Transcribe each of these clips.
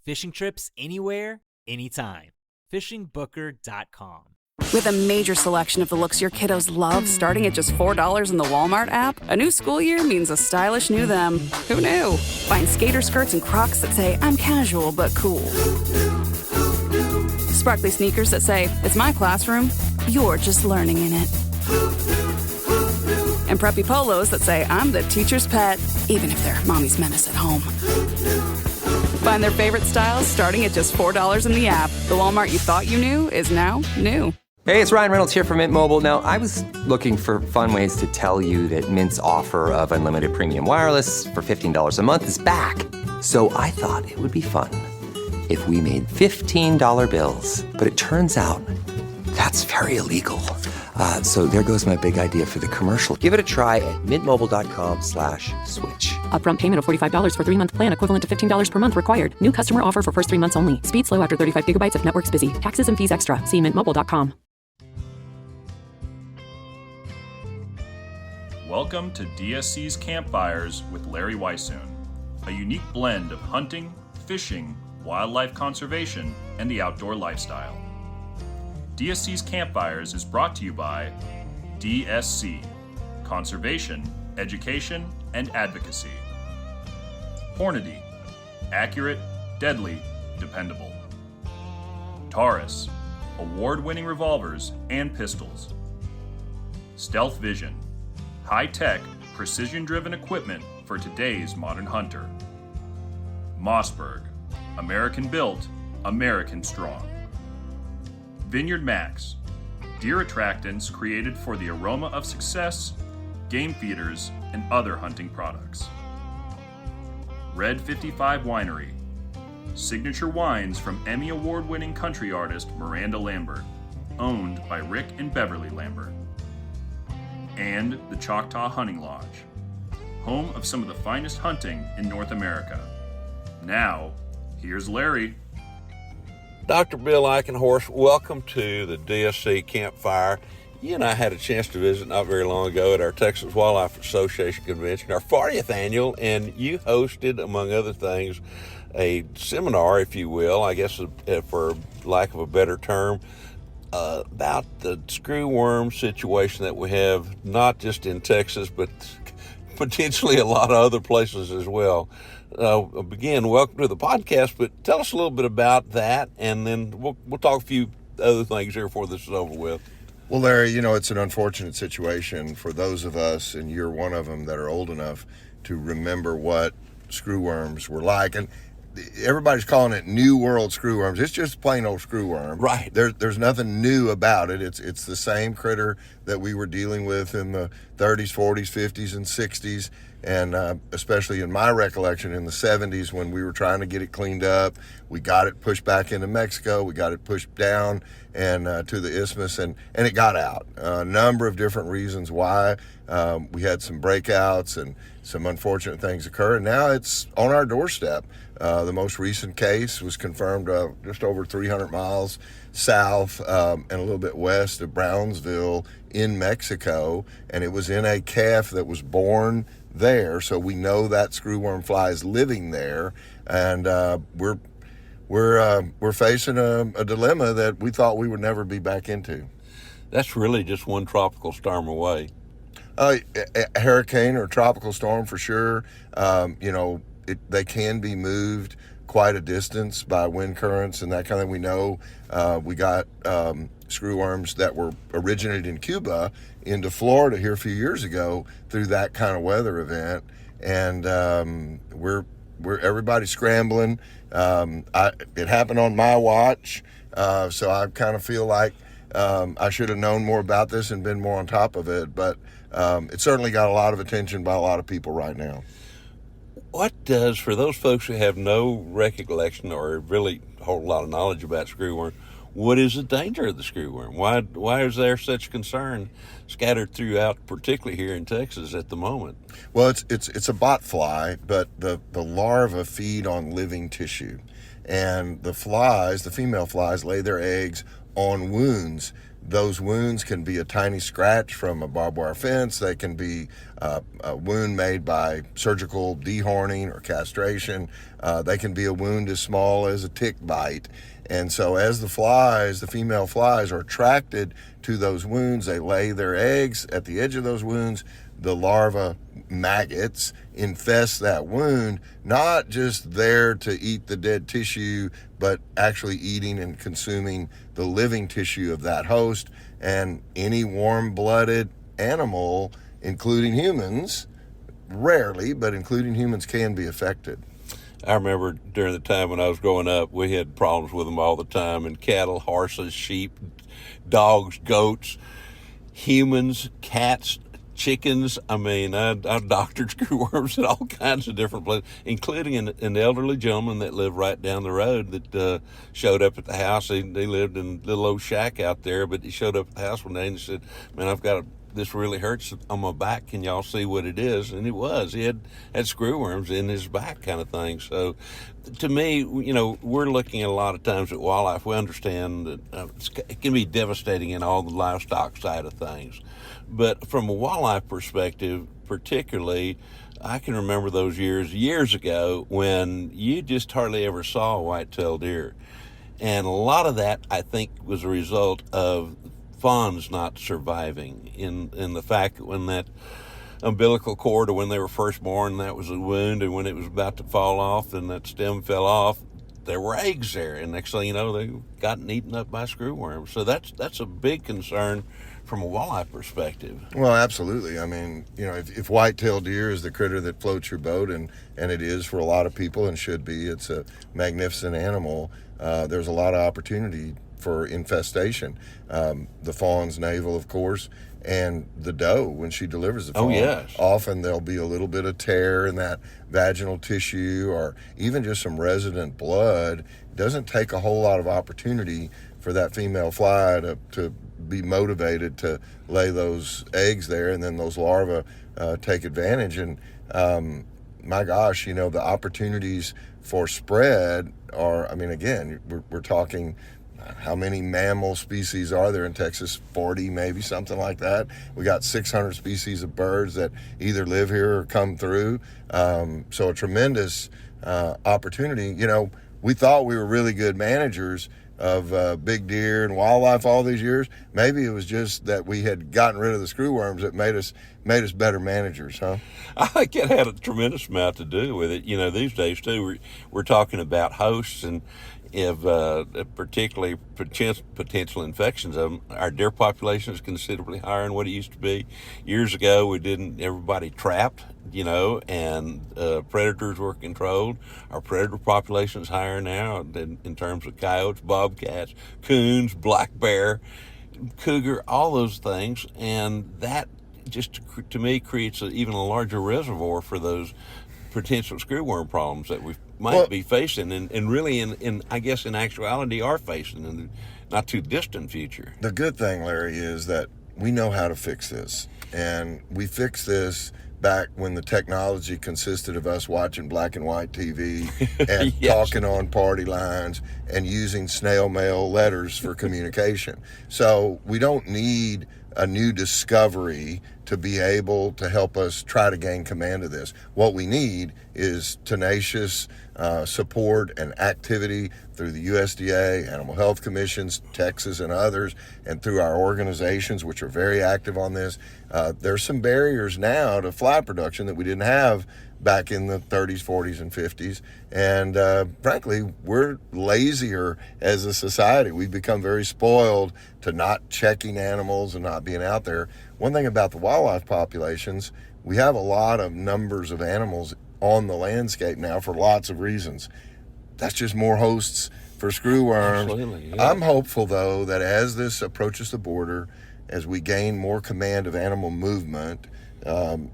Fishing trips anywhere, anytime. FishingBooker.com. With a major selection of the looks your kiddos love starting at just $4 in the Walmart app, a new school year means a stylish new them. Who knew? Find skater skirts and Crocs that say, I'm casual but cool. Sparkly sneakers that say, it's my classroom, you're just learning in it. And preppy polos that say, I'm the teacher's pet, even if they're mommy's menace at home. Find their favorite styles starting at just $4 in the app. The Walmart you thought you knew is now new. Hey, it's Ryan Reynolds here from Mint Mobile. Now, I was looking for fun ways to tell you that Mint's offer of unlimited premium wireless for $15 a month is back. So I thought it would be fun if we made $15 bills. But it turns out that's very illegal. So there goes my big idea for the commercial. Give it a try at mintmobile.com/switch. Upfront payment of $45 for 3-month plan equivalent to $15 per month required. New customer offer for first 3 months only. Speed slow after 35 gigabytes if network's busy. Taxes and fees extra. See mintmobile.com. Welcome to DSC's Campfires with Larry Weissoon, a unique blend of hunting, fishing, wildlife conservation, and the outdoor lifestyle. DSC's Campfires is brought to you by DSC, Conservation, Education, and Advocacy. Hornady, accurate, deadly, dependable. Taurus, award-winning revolvers and pistols. Stealth Vision, high-tech, precision-driven equipment for today's modern hunter. Mossberg, American-built, American-strong. Vineyard Max, deer attractants created for the aroma of success, game feeders, and other hunting products. Red 55 Winery, signature wines from Emmy Award-winning country artist Miranda Lambert, owned by Rick and Beverly Lambert. And the Choctaw Hunting Lodge, home of some of the finest hunting in North America. Now, here's Larry. Dr. Bill Eikenhorst, welcome to the DSC Campfire. You and I had a chance to visit not very long ago at our Texas Wildlife Association convention, our 40th annual, and you hosted, among other things, a seminar, if you will, I guess for lack of a better term, about the screwworm situation that we have, not just in Texas, but potentially a lot of other places as well. Again, welcome to the podcast, but tell us a little bit about that, and then we'll talk a few other things here before this is over with. Well, Larry, it's an unfortunate situation for those of us, and you're one of them, that are old enough to remember what screwworms were like. And everybody's calling it New World screwworms. It's just plain old screwworm. Right. There's nothing new about it. It's the same critter that we were dealing with in the 30s, 40s, 50s, and 60s. And especially in my recollection in the 70s when we were trying to get it cleaned up. We got it pushed back into Mexico. We got it pushed down and to the isthmus, and it got out. A number of different reasons why. We had some breakouts and some unfortunate things occur, and now it's on our doorstep. The most recent case was confirmed just over 300 miles south and a little bit west of Brownsville in Mexico, and it was in a calf that was born there, so we know that screwworm fly is living there, and we're facing a dilemma that we thought we would never be back into. That's really just one tropical storm away. A hurricane or tropical storm for sure. They can be moved quite a distance by wind currents and that kind of thing. We know we got screwworms that were originated in Cuba into Florida here a few years ago through that kind of weather event, and we're everybody's scrambling. It happened on my watch, so I kind of feel like I should have known more about this and been more on top of it, but it certainly got a lot of attention by a lot of people right now. What does, for those folks who have no recollection or really a whole lot of knowledge about screwworm, what is the danger of the screwworm? Why is there such concern scattered throughout, particularly here in Texas at the moment? Well, it's a bot fly, but the larvae feed on living tissue, and the female flies lay their eggs on wounds. Those wounds can be a tiny scratch from a barbed wire fence. They can be a wound made by surgical dehorning or castration. They can be a wound as small as a tick bite. And so as the female flies are attracted to those wounds, they lay their eggs at the edge of those wounds. The larva maggots infest that wound, not just there to eat the dead tissue, but actually eating and consuming the living tissue of that host. And any warm-blooded animal, including humans, rarely, but including humans, can be affected. I remember during the time when I was growing up, we had problems with them all the time, and cattle, horses, sheep, dogs, goats, humans, cats, chickens. I mean, I doctored screwworms at all kinds of different places, including an elderly gentleman that lived right down the road that showed up at the house. He lived in a little old shack out there, but he showed up at the house one day and he said, "Man, this really hurts on my back. Can y'all see what it is?" And it was. He had screwworms in his back, kind of thing. So to me, we're looking at a lot of times at wildlife. We understand that it can be devastating in all the livestock side of things. But from a wildlife perspective, particularly, I can remember those years ago when you just hardly ever saw a white-tailed deer. And a lot of that, I think, was a result of fawns not surviving in the fact that when that umbilical cord, or when they were first born, that was a wound, and when it was about to fall off and that stem fell off, there were eggs there, and next thing you know, they gotten eaten up by screwworms. So that's a big concern from a wildlife perspective. Well, absolutely. I mean, if white-tailed deer is the critter that floats your boat, and it is for a lot of people and should be, it's a magnificent animal. There's a lot of opportunity for infestation. The fawn's navel, of course, and the doe, when she delivers the fawn, yes, often there'll be a little bit of tear in that vaginal tissue, or even just some resident blood. It doesn't take a whole lot of opportunity for that female fly to be motivated to lay those eggs there, and then those larvae take advantage. And my gosh, the opportunities for spread are, I mean, again, we're talking, how many mammal species are there in Texas? 40, maybe, something like that. We got 600 species of birds that either live here or come through. So a tremendous opportunity. We thought we were really good managers of big deer and wildlife all these years. Maybe it was just that we had gotten rid of the screwworms that made us better managers, huh? I think it had a tremendous amount to do with it. These days too, we're talking about hosts, and if particularly potential infections of them. Our deer population is considerably higher than what it used to be. Years ago, everybody trapped, and predators were controlled. Our predator population is higher now in terms of coyotes, bobcats, coons, black bear, cougar, all those things. And that just, to me, creates even a larger reservoir for those potential screwworm problems that we might be facing, and really, I guess in actuality, are facing in the not too distant future. The good thing, Larry, is that we know how to fix this, and we fixed this back when the technology consisted of us watching black and white TV and yes, talking on party lines and using snail mail letters for communication. So we don't need a new discovery to be able to help us try to gain command of this. What we need is tenacious support and activity through the USDA, Animal Health Commissions, Texas, and others, and through our organizations, which are very active on this. There's some barriers now to fly production that we didn't have back in the 30s, 40s, and 50s. And frankly, we're lazier as a society. We've become very spoiled to not checking animals and not being out there. One thing about the wildlife populations, we have a lot of numbers of animals on the landscape now for lots of reasons. That's just more hosts for screwworms. Absolutely, yeah. I'm hopeful, though, that as this approaches the border, as we gain more command of animal movement,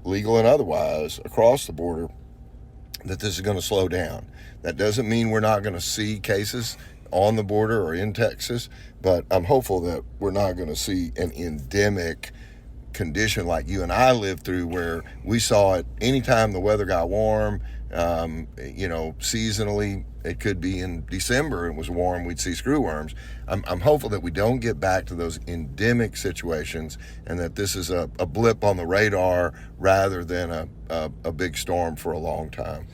legal and otherwise, across the border, that this is going to slow down. That doesn't mean we're not going to see cases on the border or in Texas, but I'm hopeful that we're not going to see an endemic condition like you and I lived through, where we saw it anytime the weather got warm, Seasonally, it could be in December, it was warm, we'd see screwworms. I'm hopeful that we don't get back to those endemic situations and that this is a blip on the radar rather than a big storm for a long time.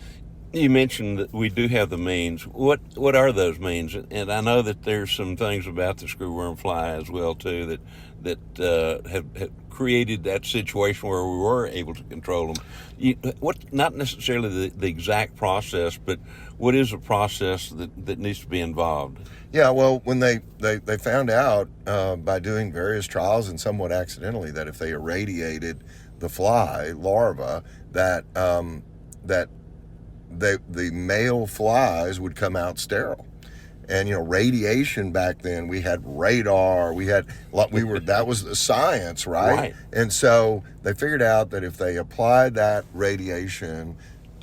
You mentioned that we do have the means. What are those means? And I know that there's some things about the screwworm fly as well too that have created that situation where we were able to control them. Not necessarily the exact process, but what is a process that needs to be involved? Yeah, well, when they found out by doing various trials and somewhat accidentally that if they irradiated the fly larva, that the male flies would come out sterile. And radiation back then, we had radar, that was the science, right? And so they figured out that if they applied that radiation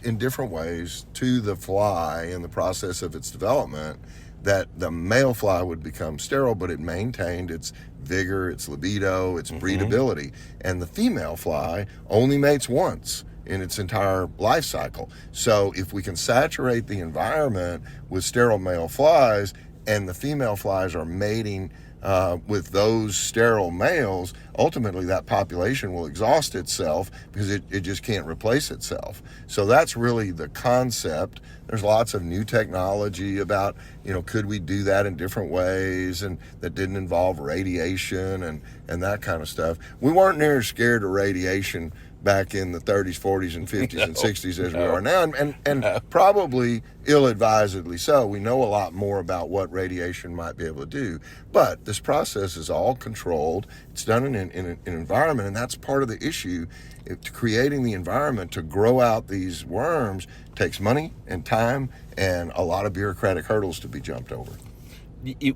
in different ways to the fly in the process of its development, that the male fly would become sterile, but it maintained its vigor, its libido, its breedability. And the female fly only mates once in its entire life cycle. So if we can saturate the environment with sterile male flies and the female flies are mating with those sterile males, ultimately that population will exhaust itself because it just can't replace itself. So that's really the concept. There's lots of new technology about, could we do that in different ways and that didn't involve radiation and that kind of stuff. We weren't near as scared of radiation back in the 30s, 40s, and 50s and 60s as we are now, and probably ill-advisedly so. We know a lot more about what radiation might be able to do, but this process is all controlled. It's done in an environment, and that's part of the issue. Creating the environment to grow out these worms takes money and time and a lot of bureaucratic hurdles to be jumped over.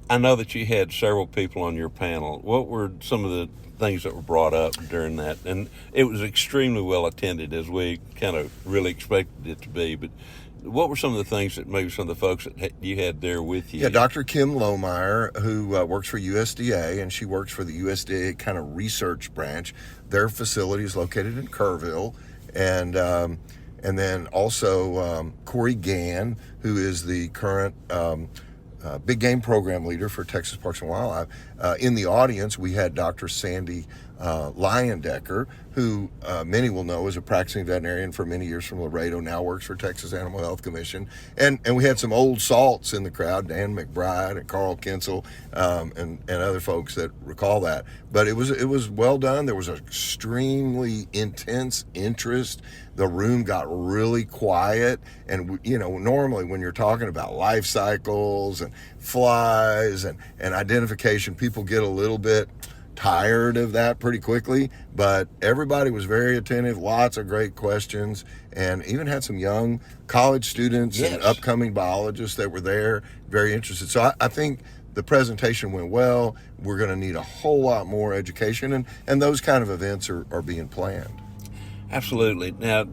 I know that you had several people on your panel. What were some of the things that were brought up during that? And it was extremely well attended, as we kind of really expected it to be. But what were some of the things that maybe some of the folks that you had there with you? Yeah, Dr. Kim Lohmeyer, who works for USDA, and she works for the USDA kind of research branch. Their facility is located in Kerrville. And then also Corey Gann, who is the current big game program leader for Texas Parks and Wildlife. In the audience, we had Dr. Sandy Leyendecker, who many will know is a practicing veterinarian for many years from Laredo, now works for Texas Animal Health Commission. And we had some old salts in the crowd, Dan McBride and Carl Kinsel, and other folks that recall that. But it was well done. There was extremely intense interest. The room got really quiet, and normally when you're talking about life cycles and flies and identification, people get a little bit tired of that pretty quickly, but everybody was very attentive, lots of great questions, and even had some young college students and upcoming biologists that were there, very interested. So I think the presentation went well. We're going to need a whole lot more education, and those kind of events are being planned. Absolutely. Now,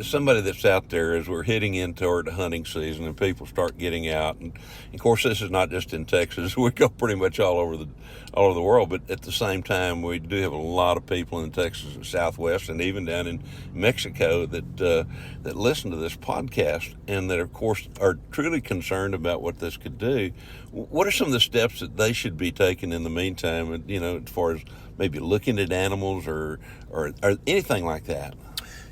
somebody that's out there, as we're heading in toward the hunting season and people start getting out, and of course this is not just in Texas, we go pretty much all over the world, but at the same time we do have a lot of people in Texas and Southwest and even down in Mexico that listen to this podcast and that of course are truly concerned about what this could do. What are some of the steps that they should be taking in the meantime, as far as maybe looking at animals or anything like that?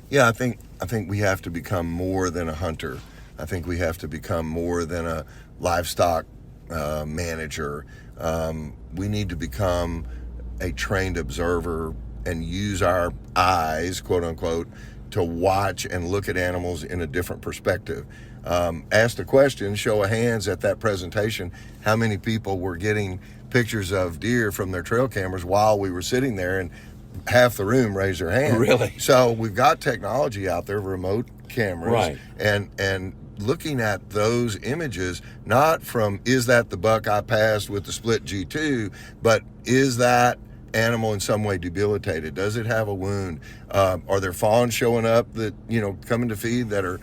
Yeah, I think we have to become more than a hunter. I think we have to become more than a livestock manager. We need to become a trained observer and use our eyes, quote unquote, to watch and look at animals in a different perspective. Ask a question, show of hands at that presentation, how many people were getting pictures of deer from their trail cameras while we were sitting there, and half the room raised their hand. Really? So we've got technology out there, remote cameras, right, and looking at those images, not from, is that the buck I passed with the split G2, but is that animal in some way debilitated? Does it have a wound? Are there fawns showing up that, coming to feed that are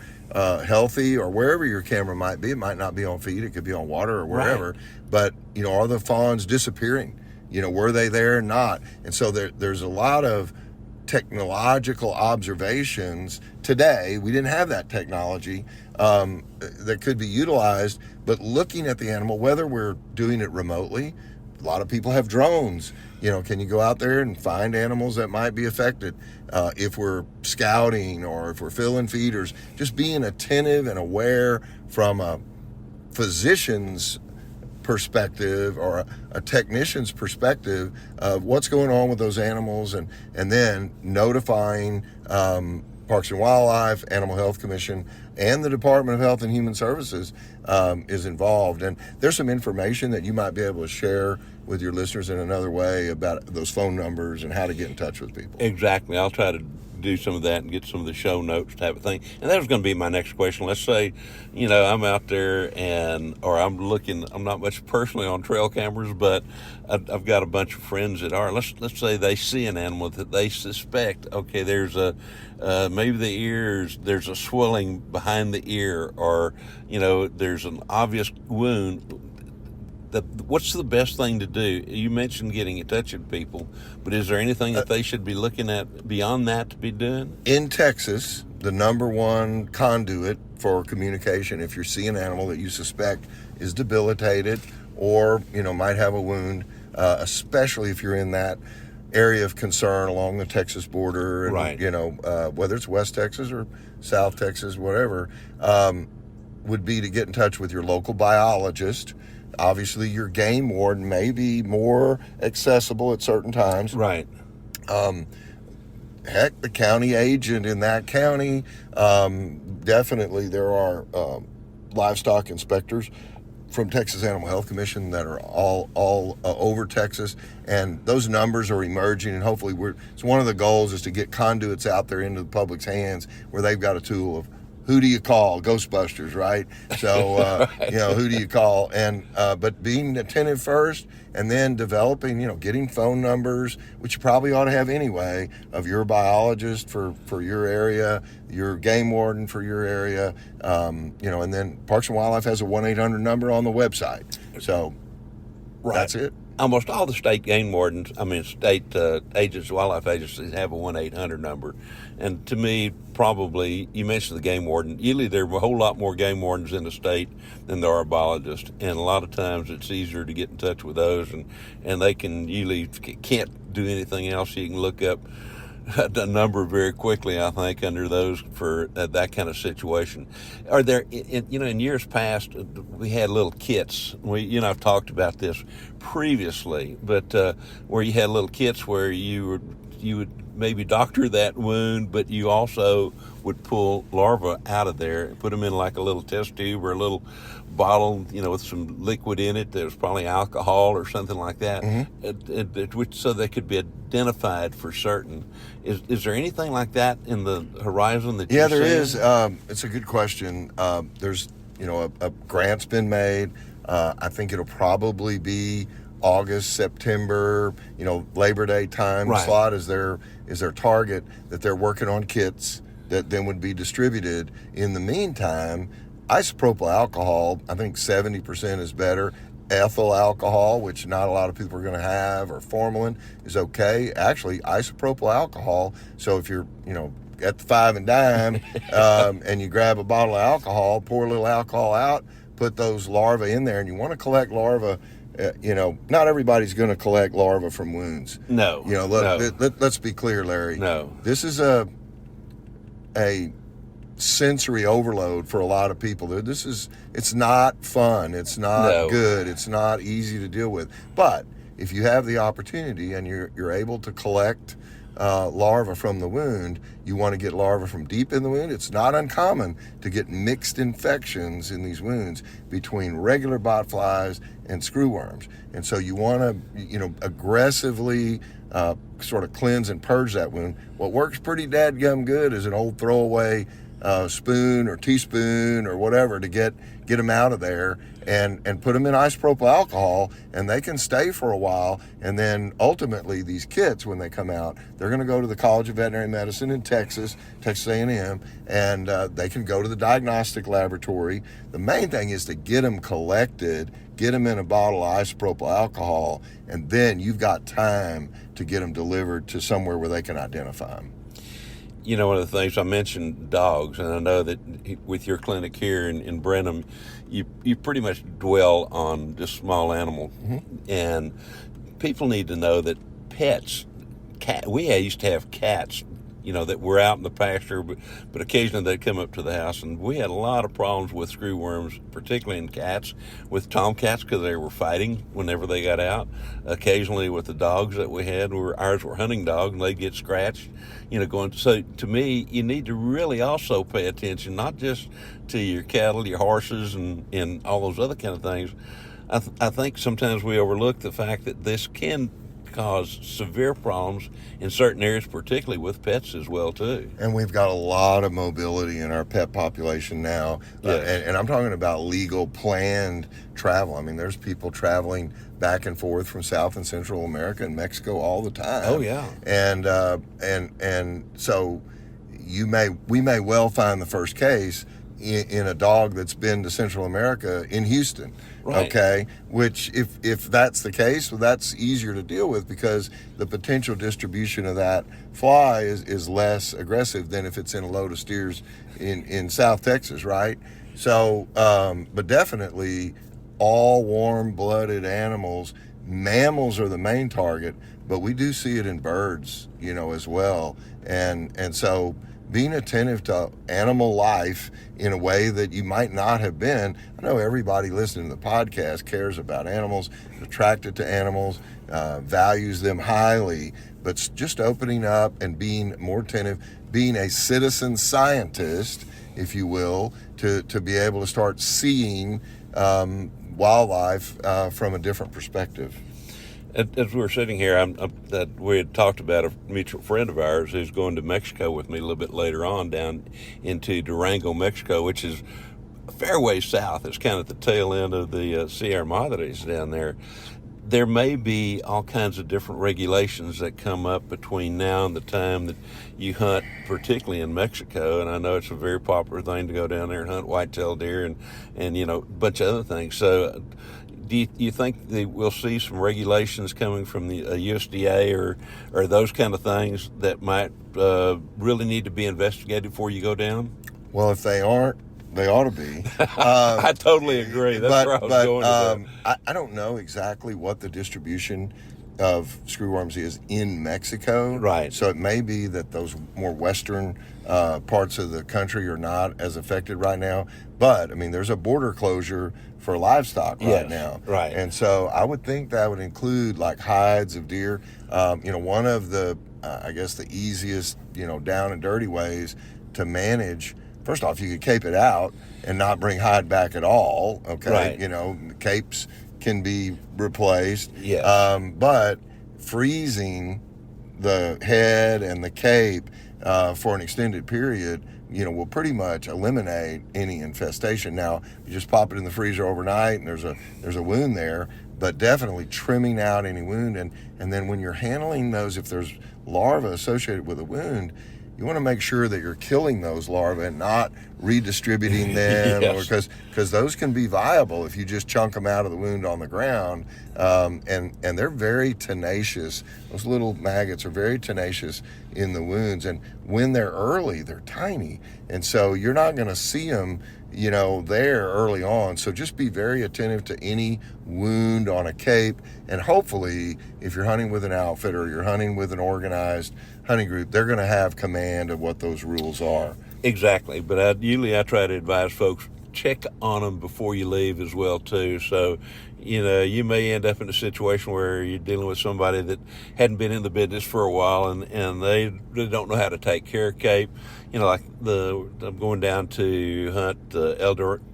healthy, or wherever your camera might be? It might not be on feed, it could be on water or wherever, right. But, are the fawns disappearing? Were they there or not? And so there's a lot of technological observations today. We didn't have that technology that could be utilized, but looking at the animal, whether we're doing it remotely, a lot of people have drones. Can you go out there and find animals that might be affected? If we're scouting or if we're filling feeders, just being attentive and aware from a physician's perspective or a technician's perspective of what's going on with those animals, and then notifying Parks and Wildlife, Animal Health Commission, and the Department of Health and Human Services is involved. And there's some information that you might be able to share with your listeners in another way about those phone numbers and how to get in touch with people. Exactly. I'll try to do some of that and get some of the show notes type of thing. And that was going to be my next question. Let's say, I'm out there or I'm not much personally on trail cameras, but I've got a bunch of friends that are. Let's say they see an animal that they suspect, okay, there's maybe the ears, there's a swelling behind the ear, or, there's an obvious wound. What's the best thing to do? You mentioned getting in touch with people, but is there anything that they should be looking at beyond that to be doing? In Texas, the number one conduit for communication, if you see an animal that you suspect is debilitated or, might have a wound, especially if you're in that area of concern along the Texas border, and, right. Whether it's West Texas or South Texas, whatever, would be to get in touch with your local biologist. Obviously, your game warden may be more accessible at certain times. Right. Heck, the county agent in that county, definitely there are livestock inspectors from Texas Animal Health Commission that are all over Texas, and those numbers are emerging, and hopefully it's one of the goals is to get conduits out there into the public's hands where they've got a tool of who do you call? Ghostbusters, right? So, right. Who do you call? And but being attentive first, and then developing, getting phone numbers, which you probably ought to have anyway, of your biologist for your area, your game warden for your area, and then Parks and Wildlife has a 1-800 number on the website. So, right. That's it. Almost all the state game wardens, state agents, wildlife agencies have a 1-800 number. And to me, probably, you mentioned the game warden. Usually there are a whole lot more game wardens in the state than there are biologists. And a lot of times it's easier to get in touch with those. And they can usually can't do anything else. You can look up a number very quickly, I think, under those for that kind of situation. Are there, in years past, we had little kits. I've talked about this previously, but where you had little kits where you would maybe doctor that wound, but you also would pull larvae out of there and put them in like a little test tube or a little bottle, with some liquid in it that was probably alcohol or something like that, which so they could be identified for certain. Is there anything like that in the horizon that there is. It's a good question. There's, a grant's been made. I think it'll probably be August, September, Labor Day time right. slot is their target, that they're working on kits that then would be distributed. In the meantime, isopropyl alcohol, I think 70% is better. Ethyl alcohol, which not a lot of people are going to have, or formalin is okay. Actually, isopropyl alcohol, so if you're, at the 5 and dime and you grab a bottle of alcohol, pour a little alcohol out, put those larvae in there, and you want to collect larvae. Not everybody's going to collect larvae from wounds. No. Let's be clear, Larry. No. This is a sensory overload for a lot of people. It's not fun. It's not good. It's not easy to deal with. But if you have the opportunity and you're able to collect larvae from the wound, you want to get larvae from deep in the wound. It's not uncommon to get mixed infections in these wounds between regular botflies and screwworms. And so you want to, aggressively sort of cleanse and purge that wound. What works pretty dadgum good is an old throwaway spoon or teaspoon or whatever to get them out of there, and put them in isopropyl alcohol, and they can stay for a while. And then ultimately these kits, when they come out, they're going to go to the College of Veterinary Medicine in Texas A&M, and they can go to the diagnostic laboratory. The main thing is to get them collected, get them in a bottle of isopropyl alcohol, and then you've got time to get them delivered to somewhere where they can identify them. You know, one of the things I mentioned, dogs, and I know that with your clinic here in Brenham, you pretty much dwell on just small animals, and people need to know that pets, we used to have cats, you know, that were out in the pasture, but occasionally they'd come up to the house, and we had a lot of problems with screwworms, particularly in cats, with tomcats, because they were fighting whenever they got out. Occasionally with the dogs that we had, ours were hunting dogs, and they'd get scratched, you know, going. So to me, you need to really also pay attention, not just to your cattle, your horses, and all those other kind of things. I think sometimes we overlook the fact that this can cause severe problems in certain areas, particularly with pets as well too. And we've got a lot of mobility in our pet population now. Yes. And I'm talking about legal, planned travel. I mean, there's people traveling back and forth from South and Central America and Mexico all the time. Oh yeah. And so we may well find the first case in a dog that's been to Central America in Houston. Right. Okay, which if that's the case, well, that's easier to deal with because the potential distribution of that fly is less aggressive than if it's in a load of steers in South Texas, right? So, but definitely all warm-blooded animals, mammals are the main target, but we do see it in birds, you know, as well. And so being attentive to animal life in a way that you might not have been. I know everybody listening to the podcast cares about animals, attracted to animals, values them highly, but just opening up and being more attentive, being a citizen scientist, if you will, to be able to start seeing wildlife from a different perspective. As we were sitting here, we had talked about a mutual friend of ours who's going to Mexico with me a little bit later on, down into Durango, Mexico, which is a fair ways south. It's kind of at the tail end of the Sierra Madres down there. There may be all kinds of different regulations that come up between now and the time that you hunt, particularly in Mexico. And I know it's a very popular thing to go down there and hunt whitetail deer and you know, a bunch of other things. So do you think that we'll see some regulations coming from the USDA or those kind of things that might really need to be investigated before you go down? Well, if they aren't, they ought to be. I totally agree. That's where I was going with that. I don't know exactly what the distribution of screwworms is in Mexico. Right. So it may be that those more western parts of the country are not as affected right now. But, I mean, there's a border closure for livestock right now. Right. And so I would think that would include like hides of deer. You know, one of the, I guess the easiest, you know, down and dirty ways to manage, first off, you could cape it out and not bring hide back at all. Okay. Right. You know, capes can be replaced. Yes. But freezing the head and the cape for an extended period, you know, will pretty much eliminate any infestation. Now, you just pop it in the freezer overnight and there's a wound there, but definitely trimming out any wound. And then when you're handling those, if there's larvae associated with a wound, you want to make sure that you're killing those larvae and not redistributing them. Yes. Or because those can be viable if you just chunk them out of the wound on the ground. And they're very tenacious. Those little maggots are very tenacious in the wounds. And when they're early, they're tiny. And so you're not going to see them, you know, there early on. So just be very attentive to any wound on a cape. And hopefully, if you're hunting with an outfit or you're hunting with an organized hunting group, they're going to have command of what those rules are. Exactly. But usually I try to advise folks, check on them before you leave as well too. So, you know, you may end up in a situation where you're dealing with somebody that hadn't been in the business for a while and they really don't know how to take care of cape. You know, like I'm going down to hunt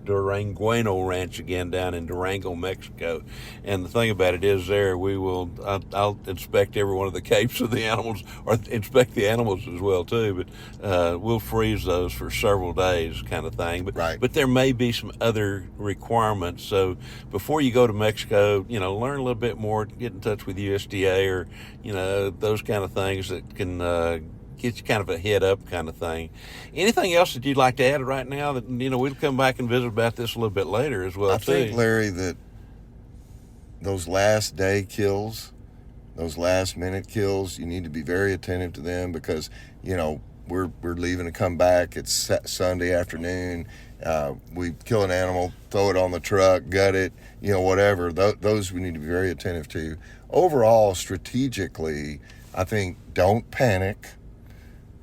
Durangueno Ranch again down in Durango, Mexico. And the thing about it is there, I'll inspect every one of the capes of the animals, or inspect the animals as well too, but we'll freeze those for several days kind of thing. But there may be some other requirements. So before you go to Mexico, learn a little bit more, get in touch with USDA or, those kind of things that can get you kind of a head up kind of thing. Anything else that you'd like to add right now that, we'll come back and visit about this a little bit later as well, I think, Larry, that those last day kills, those last minute kills, you need to be very attentive to them because, we're leaving to come back. It's Sunday afternoon. We kill an animal, throw it on the truck, gut it, whatever. Those we need to be very attentive to. Overall, strategically, I think don't panic.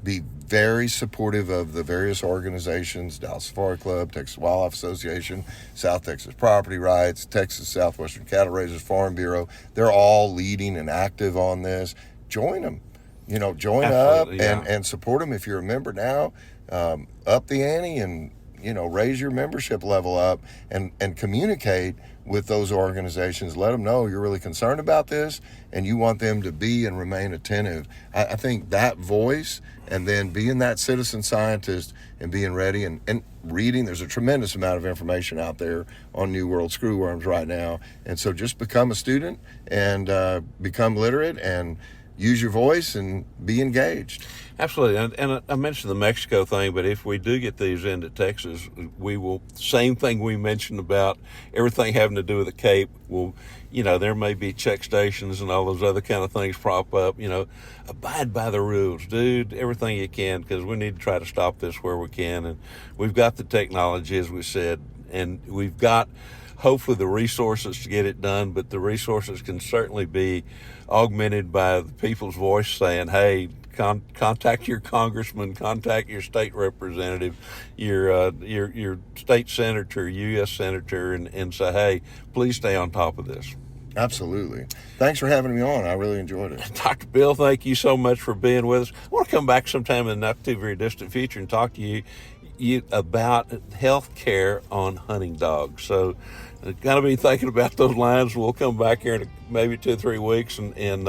Be very supportive of the various organizations, Dallas Safari Club, Texas Wildlife Association, South Texas Property Rights, Texas Southwestern Cattle Raisers Farm Bureau. They're all leading and active on this. Join them. Join Absolutely, up and support them. If you're a member now, up the ante and, raise your membership level up and communicate with those organizations. Let them know you're really concerned about this and you want them to be and remain attentive. I think that voice and then being that citizen scientist and being ready and reading, there's a tremendous amount of information out there on New World screwworms right now. And so just become a student and become literate and use your voice and be engaged. Absolutely. And I mentioned the Mexico thing, but if we do get these into Texas, we will, same thing we mentioned about everything having to do with the Cape, there may be check stations and all those other kind of things prop up, abide by the rules, dude, everything you can, because we need to try to stop this where we can. And we've got the technology, as we said, and we've got hopefully the resources to get it done, but the resources can certainly be augmented by the people's voice saying, hey, contact your congressman, contact your state representative, your state senator, U.S. senator, and say, hey, please stay on top of this. Absolutely. Thanks for having me on. I really enjoyed it. Dr. Bill, thank you so much for being with us. I want to come back sometime in the not too very distant future and talk to you about health care on hunting dogs. So got to be thinking about those lines. We'll come back here in maybe 2 or 3 weeks and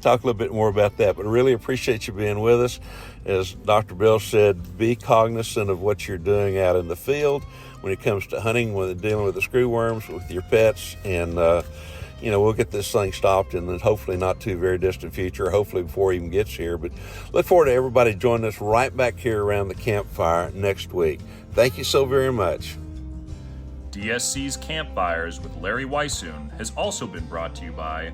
talk a little bit more about that. But I really appreciate you being with us. As Dr. Bill said, be cognizant of what you're doing out in the field when it comes to hunting, when dealing with the screwworms, with your pets, and we'll get this thing stopped in the hopefully not too very distant future, hopefully before it even gets here. But look forward to everybody joining us right back here around the campfire next week. Thank you so very much. DSC's Campfires with Larry Weissoon has also been brought to you by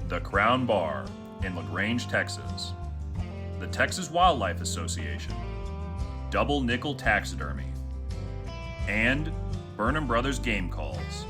The Crown Bar in LaGrange, Texas, the Texas Wildlife Association, Double Nickel Taxidermy, and Burnham Brothers Game Calls.